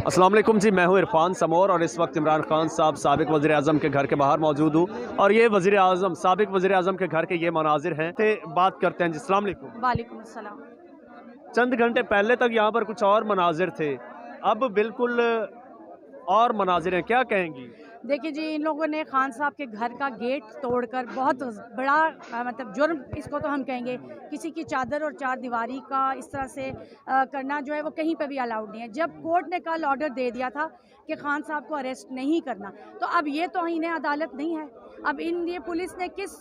अस्सलाम वालेकुम जी, मैं हूं इरफान समोर और इस वक्त इमरान खान साहब साबिक वज़ीर आज़म के घर के बाहर मौजूद हूं और ये वज़ीर आज़म साबिक वज़ीर आज़म के घर के ये मनाजिर हैं। तो बात करते हैं जी। अस्सलाम वालेकुम। वालेकुम अस्सलाम। चंद घंटे पहले तक यहाँ पर कुछ और मनाजिर थे, अब बिल्कुल और मनाजिर हैं, क्या कहेंगी? देखिए जी, इन लोगों ने खान साहब के घर का गेट तोड़कर बहुत बड़ा मतलब जुर्म इसको तो हम कहेंगे, किसी की चादर और चार दीवारी का इस तरह से करना जो है वो कहीं पे भी अलाउड नहीं है। जब कोर्ट ने कल ऑर्डर दे दिया था कि खान साहब को अरेस्ट नहीं करना, तो अब ये तो इन्हें अदालत नहीं है। अब ये पुलिस ने किस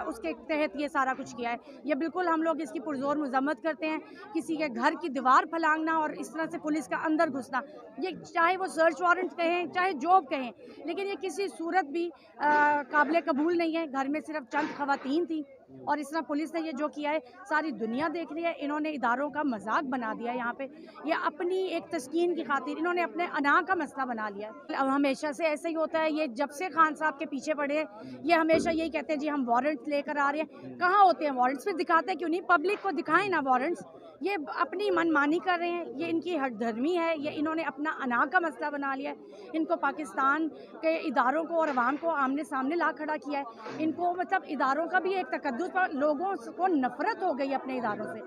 उसके तहत ये सारा कुछ किया है, ये बिल्कुल हम लोग इसकी पुरजोर मजम्मत करते हैं। किसी के घर की दीवार फलांगना और इस तरह से पुलिस का अंदर घुसना, ये चाहे वो सर्च वारंट कहें चाहे जॉब कहें, लेकिन ये किसी सूरत भी काबिल कबूल नहीं है। घर में सिर्फ चंद खवातीन थी और इस तरह पुलिस ने ये जो किया है सारी दुनिया देख रही है। इन्होंने इदारों का मजाक बना दिया है। यहाँ पे ये अपनी एक तस्कीन की खातिर इन्होंने अपने अना का मसला बना लिया है। अब हमेशा से ऐसे ही होता है, ये जब से खान साहब के पीछे पड़े हैं ये हमेशा यही कहते हैं जी हम वारंट लेकर आ रहे हैं। कहाँ होते हैं वारंट्स? फिर दिखाते हैं क्यों नहीं? पब्लिक को दिखाएं ना वारंट्स। ये अपनी मनमानी कर रहे हैं, ये इनकी हठधर्मी है, ये इन्होंने अपना अना का मसला बना लिया है। इनको पाकिस्तान के इदारों को और अवाम को आमने सामने ला खड़ा किया है। इनको मतलब इदारों का भी एक तकद्दुस पर लोगों को नफरत हो गई अपने इदारों से।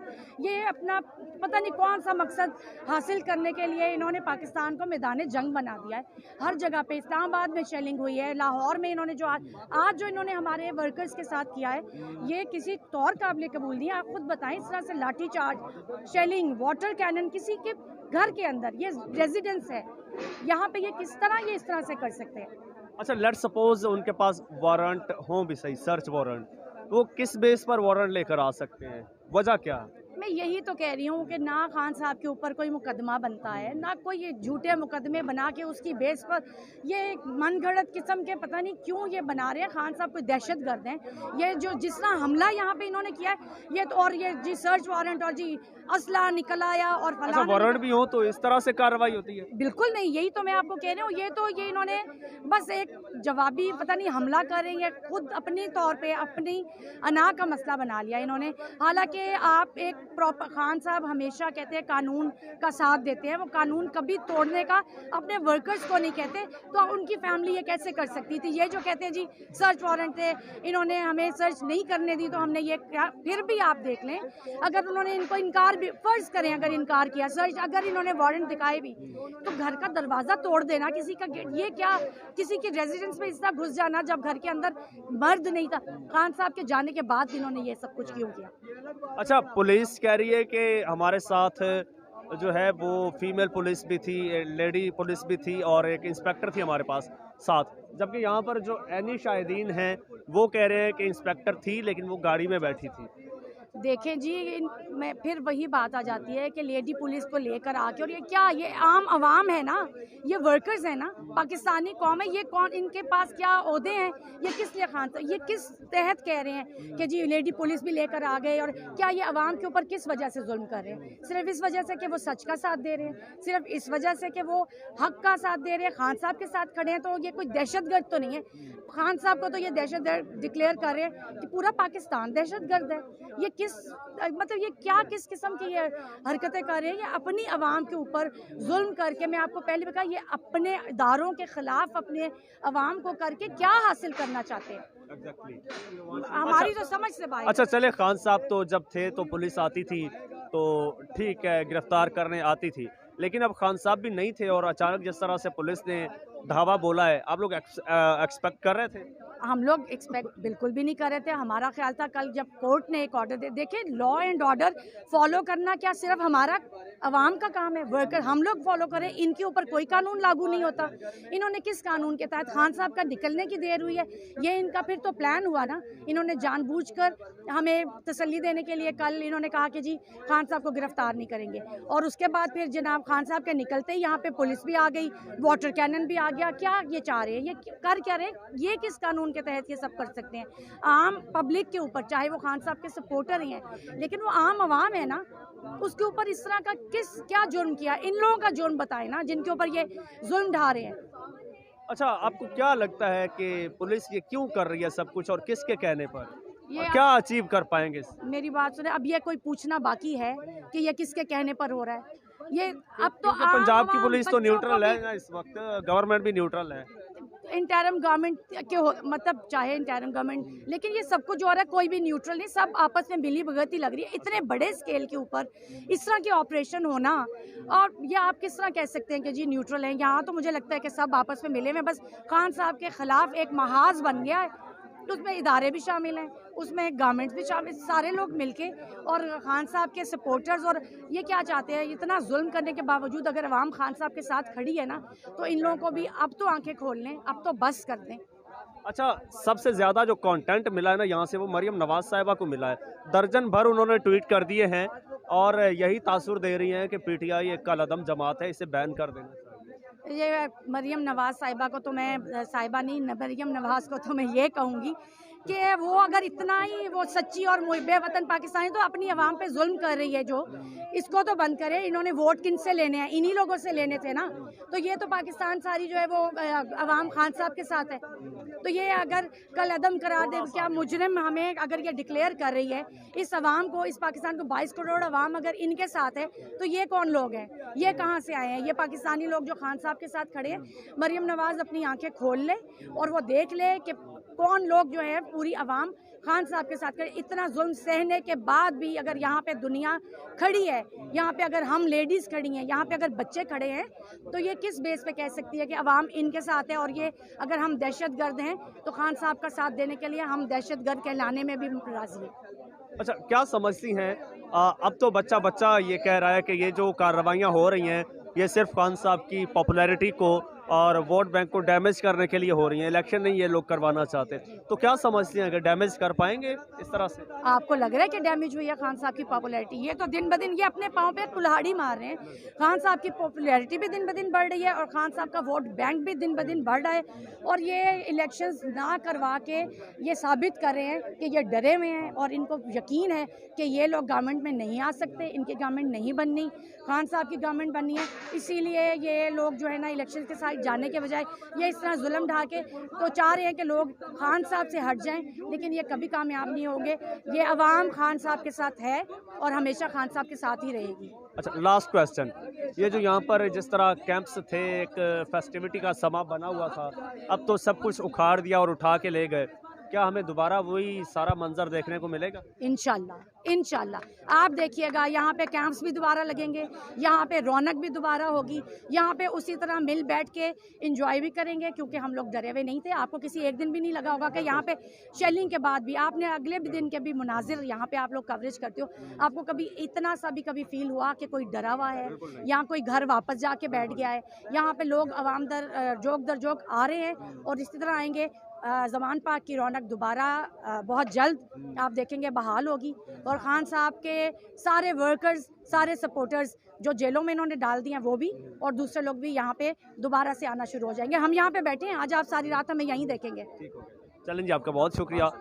ये अपना पता नहीं कौन सा मकसद हासिल करने के लिए इन्होंने पाकिस्तान को मैदान जंग बना दिया है। हर जगह पे इस्लामाबाद में शेलिंग हुई है, लाहौर में इन्होंने जो आज जो इन्होंने हमारे वर्कर्स के साथ किया है ये किसी तौर काबिल कबूल नहीं है। आप खुद बताएं, इस तरह से लाठी चार्ज, शेलिंग, वाटर कैनन किसी के घर के अंदर, ये रेजिडेंस है यहाँ पे, ये किस तरह ये इस तरह से कर सकते हैं? अच्छा, लेट सपोज उनके पास वारंट हो भी सही, सर्च वारंट, वो किस बेस पर वारंट लेकर आ सकते हैं? वजह क्या? मैं यही तो कह रही हूँ कि ना खान साहब के ऊपर कोई मुकदमा बनता है, ना कोई ये झूठे मुकदमे बना के उसकी बेस पर ये मन गढ़ंत किस्म के पता नहीं क्यों ये बना रहे हैं। खान साहब कोई दहशतगर्द हैं। ये जो जिस तरह हमला यहाँ पे इन्होंने किया है ये तो, और ये जी सर्च वारंट और जी असला निकल आया और अच्छा, वारंट भी हो तो इस तरह से कार्रवाई होती है? बिल्कुल नहीं, यही तो मैं आपको कह रही हूँ। ये इन्होंने बस एक जवाबी पता नहीं हमला कर रही है, खुद अपनी तौर पे अपनी अना का मसला बना लिया इन्होंने। हालांकि आप एक प्रॉपर खान साहब हमेशा कहते हैं कानून का साथ देते हैं, वो कानून कभी तोड़ने का अपने वर्कर्स को नहीं कहते, तो उनकी फैमिली ये कैसे कर सकती थी? ये जो कहते हैं जी सर्च वारंट थे, इन्होंने हमें सर्च नहीं करने दी तो हमने ये क्या। फिर भी आप देख लें, अगर उन्होंने इनको इनकार भी फर्ज करें, अगर इनकार किया सर्च, अगर इन्होंने वारंट दिखाए भी तो घर का दरवाजा तोड़ देना, किसी का गेट, ये क्या किसी के रेजिडेंस में इस तरह घुस जाना जब घर के अंदर मर्द नहीं था। खान साहब के जाने के बाद इन्होंने ये सब कुछ क्यों किया? अच्छा, पुलिस कह रही है कि हमारे साथ जो है वो फीमेल पुलिस भी थी, लेडी पुलिस भी थी और एक इंस्पेक्टर थी हमारे पास साथ, जबकि यहाँ पर जो एनी शाहिदीन हैं वो कह रहे हैं कि इंस्पेक्टर थी लेकिन वो गाड़ी में बैठी थी। देखें जी, में फिर वही बात आ जाती है कि लेडी पुलिस को लेकर आके, और ये क्या, ये आम आवाम है ना, ये वर्कर्स है ना, पाकिस्तानी कौम है, ये कौन, इनके पास क्या ओहदे हैं? ये किस लिए खान, ये किस तहत कह रहे हैं कि जी लेडी पुलिस भी लेकर आ गए? और क्या ये आवाम के ऊपर किस वजह से जुल्म कर रहे हैं? सिर्फ इस वजह से कि वो सच का साथ दे रहे हैं, सिर्फ इस वजह से कि वो हक का साथ दे रहे हैं, खान साहब के साथ खड़े हैं? तो ये कोई दहशतगर्द तो नहीं है। खान साहब को तो ये दहशतगर्द डिक्लेयर कर रहे हैं कि पूरा पाकिस्तान दहशतगर्द है। ये किस मतलब ये क्या किस किस्म की ये हरकतें कर रहे हैं? ये अपनी आवाम के ऊपर जुल्म करके, मैं आपको पहले भी कहा, ये अपने इदारों के खिलाफ अपने आवाम को करके क्या हासिल करना चाहते हैं? हमारी तो समझ से बाहर। अच्छा चले, खान साहब तो जब थे तो पुलिस आती थी तो ठीक है, गिरफ्तार करने आती थी, लेकिन अब खान साहब भी नहीं थे और अचानक जिस तरह से पुलिस ने धावा बोला है, आप लोग एक्सपेक्ट कर रहे थे? हम लोग एक्सपेक्ट बिल्कुल भी नहीं कर रहे थे। हमारा ख्याल था कल जब कोर्ट ने एक ऑर्डर दे, देखिए लॉ एंड ऑर्डर फॉलो करना क्या सिर्फ हमारा अवाम का काम है? वर्कर हम लोग फॉलो करें, इनके ऊपर कोई कानून लागू नहीं होता। इन्होंने किस कानून के तहत? खान साहब का निकलने की देर हुई है, ये इनका फिर तो प्लान हुआ ना। इन्होंने जानबूझकर हमें तसल्ली देने के लिए कल इन्होंने कहा कि जी खान साहब को गिरफ्तार नहीं करेंगे, और उसके बाद फिर जनाब खान साहब के निकलते ही यहाँ पे पुलिस भी आ गई, वाटर कैनन भी आ गया। क्या ये चाह रहे हैं? ये कर क्या रहे हैं? ये किस कानून के तहत ये सब कर सकते हैं? आम पब्लिक के ऊपर, चाहे वो खान साहब के सपोर्टर ही हैं, लेकिन वो आम आवाम है ना, उसके ऊपर इस तरह का क्या जुर्म किया? इन लोगों का जुर्म बताए ना जिनके ऊपर ये जुल्म ढा रहे हैं। अच्छा, आपको क्या लगता है कि पुलिस ये क्यों कर रही है सब कुछ और किसके कहने पर? ये क्या अचीव कर पाएंगे? मेरी बात सुने, अब ये कोई पूछना बाकी है कि ये किसके कहने पर हो रहा है? ये अब तो क्योंकि पंजाब की आम पुलिस तो बच्चों को न्यूट्रल है भी- ना, इस वक्त गवर्नमेंट भी न्यूट्रल है। इंटरम गवर्नमेंट के मतलब चाहे इंटरम गवर्नमेंट, लेकिन ये सब कुछ जो हो रहा है कोई भी न्यूट्रल नहीं, सब आपस में मिली भगत ही लग रही है। इतने बड़े स्केल के ऊपर इस तरह के ऑपरेशन होना, और ये आप किस तरह कह सकते हैं कि जी न्यूट्रल है। यहाँ तो मुझे लगता है कि सब आपस में मिले हुए, बस खान साहब के खिलाफ एक महाज बन गया है, तो उसमें इदारे भी शामिल हैं, उसमें गवर्नमेंट भी शामिल, सारे लोग मिलके और खान साहब के सपोर्टर्स। और ये क्या चाहते हैं, इतना जुल्म करने के बावजूद अगर अवाम खान साहब के साथ खड़ी है ना, तो इन लोगों को भी अब तो आंखें खोल लें, अब तो बस कर दें। अच्छा, सबसे ज़्यादा जो कंटेंट मिला है ना यहाँ से, वो मरियम नवाज साहिबा को मिला है। दर्जन भर उन्होंने ट्वीट कर दिए हैं और यही तासुर दे रही हैं कि पीटीआई एक कलअदम जमात है, इसे बैन कर देना चाहिए। ये मरियम नवाज साहिबा को तो मैं, साहिबा नहीं, मरियम नवाज को तो मैं ये कहूँगी कि वो अगर इतना ही वो सच्ची और मुहिब्बे वतन पाकिस्तानी, तो अपनी आवाम पे जुल्म कर रही है जो, इसको तो बंद करे। इन्होंने वोट किन से लेने हैं, इन्हीं लोगों से लेने थे ना। तो ये तो पाकिस्तान सारी जो है वो अवाम खान साहब के साथ है। तो ये अगर कल अदम करार दे, क्या मुजरिम हमें अगर ये डिक्लेयर कर रही है, इस अवाम को, इस पाकिस्तान को 22 करोड़ अवाम अगर इनके साथ है, तो ये कौन लोग हैं, ये कहाँ से आए हैं? ये पाकिस्तानी लोग जो खान साहब के साथ खड़े हैं। मरियम नवाज अपनी आंखें खोल ले और वो देख ले कि कौन लोग जो है पूरी अवाम खान साहब के साथ खड़े। इतना जुल्म सहने के बाद भी अगर यहाँ पे दुनिया खड़ी है, यहाँ पे अगर हम लेडीज़ खड़ी हैं, यहाँ पे अगर बच्चे खड़े हैं, तो ये किस बेस पे कह सकती है कि अवाम इनके साथ है? और ये अगर हम दहशतगर्द हैं, तो खान साहब का साथ देने के लिए हम दहशतगर्द कहलाने में भी राजी हैं। अच्छा, क्या समझती हैं, अब तो बच्चा बच्चा ये कह रहा है कि ये जो कार्रवाइयाँ हो रही हैं, ये सिर्फ खान साहब की पॉपुलैरिटी को और वोट बैंक को डैमेज करने के लिए हो रही हैं, इलेक्शन नहीं ये लोग करवाना चाहते। तो क्या समझती हैं कि डैमेज कर पाएंगे इस तरह से? आपको लग रहा है कि डैमेज हुई है खान साहब की पॉपुलैरिटी? ये तो दिन ब दिन ये अपने पाँव पे कुल्हाड़ी मार रहे हैं। खान साहब की पॉपुलैरिटी भी दिन ब दिन बढ़ रही है और खान साहब का वोट बैंक भी दिन ब दिन बढ़ रहा है। और ये इलेक्शंस ना करवा के ये साबित कर रहे हैं कि ये डरे हुए हैं और इनको यकीन है कि ये लोग गवर्नमेंट में नहीं आ सकते, इनकी गवर्नमेंट नहीं बननी, खान साहब की गवर्नमेंट बननी है। इसीलिए ये लोग जो है ना, इलेक्शन के साथ जाने के बजाय ये इस तरह जुल्म ढा के तो चाह रहे हैं कि लोग खान साहब से हट जाएं, लेकिन ये कभी कामयाब नहीं होंगे। ये अवाम खान साहब के साथ है और हमेशा खान साहब के साथ ही रहेगी। अच्छा, लास्ट क्वेश्चन, ये जो यहाँ पर जिस तरह कैंप्स थे, एक फेस्टिविटी का समा बना हुआ था, अब तो सब कुछ उखाड़ दिया और उठा के ले गए, क्या हमें दोबारा वही सारा मंजर देखने को मिलेगा? इंशाल्लाह, इंशाल्लाह आप देखिएगा, यहाँ पे कैंप्स भी दोबारा लगेंगे, यहाँ पे रौनक भी दोबारा होगी, यहाँ पे उसी तरह मिल बैठ के इंजॉय भी करेंगे, क्योंकि हम लोग डरे हुए नहीं थे। आपको किसी एक दिन भी नहीं लगा होगा कि यहाँ पे शेलिंग के बाद भी, आपने अगले दिन के भी मुनाजिर यहाँ पे आप लोग कवरेज करते हो, आपको कभी इतना सा भी कभी फील हुआ कि कोई डरा हुआ है या कोई घर वापस जाके बैठ गया है? यहाँ पे लोग अवाम दर जोक आ रहे हैं और इसी तरह आएंगे। ज़मान पार्क की रौनक दोबारा बहुत जल्द आप देखेंगे बहाल होगी और ख़ान साहब के सारे वर्कर्स, सारे सपोर्टर्स जो जेलों में इन्होंने डाल दिए हैं, वो भी और दूसरे लोग भी यहाँ पे दोबारा से आना शुरू हो जाएंगे। हम यहाँ पे बैठे हैं, आज आप सारी रात हमें यहीं देखेंगे। चलें जी, आपका बहुत शुक्रिया।